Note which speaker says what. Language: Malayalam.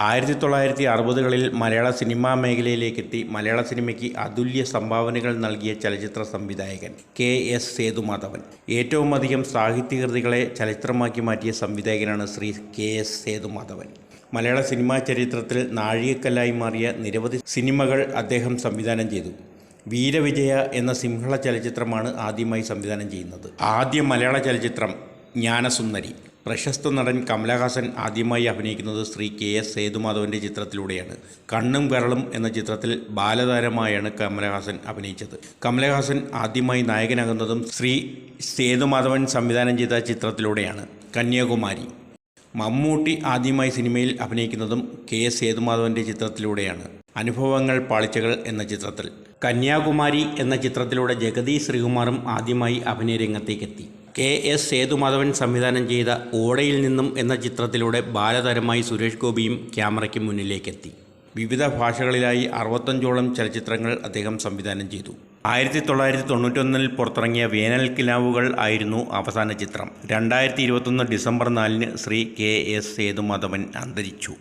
Speaker 1: 1960-കളിൽ മലയാള സിനിമാ മേഖലയിലേക്കെത്തി മലയാള സിനിമയ്ക്ക് അതുല്യ സംഭാവനകൾ നൽകിയ ചലച്ചിത്ര സംവിധായകൻ കെ.എസ്. സേതുമാധവൻ. ഏറ്റവുമധികം സാഹിത്യകൃതികളെ ചലച്ചിത്രമാക്കി മാറ്റിയ സംവിധായകനാണ് ശ്രീ കെ.എസ്. സേതുമാധവൻ. മലയാള സിനിമാ ചരിത്രത്തിൽ നാഴികക്കല്ലായി മാറിയ നിരവധി സിനിമകൾ അദ്ദേഹം സംവിധാനം ചെയ്തു. വീരവിജയ എന്ന സിംഹള ചലച്ചിത്രമാണ് ആദ്യമായി സംവിധാനം ചെയ്യുന്നത്. ആദ്യ മലയാള ചലച്ചിത്രം ജ്ഞാനസുന്ദരി. പ്രശസ്ത നടൻ കമലഹാസൻ ആദ്യമായി അഭിനയിക്കുന്നത് ശ്രീ കെ.എസ്. സേതുമാധവൻ്റെ ചിത്രത്തിലൂടെയാണ്. കണ്ണും കരളും എന്ന ചിത്രത്തിൽ ബാലതാരമായാണ് കമലഹാസൻ അഭിനയിച്ചത്. കമലഹാസൻ ആദ്യമായി നായകനാകുന്നതും ശ്രീ സേതുമാധവൻ സംവിധാനം ചെയ്ത ചിത്രത്തിലൂടെയാണ്. കന്യാകുമാരി. മമ്മൂട്ടി ആദ്യമായി സിനിമയിൽ അഭിനയിക്കുന്നതും കെ.എസ്. സേതുമാധവൻ്റെ ചിത്രത്തിലൂടെയാണ്. അനുഭവങ്ങൾ പാളിച്ചകൾ എന്ന ചിത്രത്തിൽ. കന്യാകുമാരി എന്ന ചിത്രത്തിലൂടെ ജഗതി ശ്രീകുമാറും ആദ്യമായി അഭിനയ രംഗത്തേക്കെത്തി. കെ.എസ്. സേതുമാധവൻ സംവിധാനം ചെയ്ത ഓടയിൽ നിന്നും എന്ന ചിത്രത്തിലൂടെ ബാലതാരമായി സുരേഷ് ഗോപിയും ക്യാമറയ്ക്ക് മുന്നിലേക്കെത്തി. വിവിധ ഭാഷകളിലായി 65ഓളം ചലച്ചിത്രങ്ങൾ അദ്ദേഹം സംവിധാനം ചെയ്തു. 1991 പുറത്തിറങ്ങിയ വേനൽക്കിനാവുകൾ ആയിരുന്നു അവസാന ചിത്രം. 2021 ഡിസംബർ 4 ശ്രീ കെ.എസ്. സേതുമാധവൻ അന്തരിച്ചു.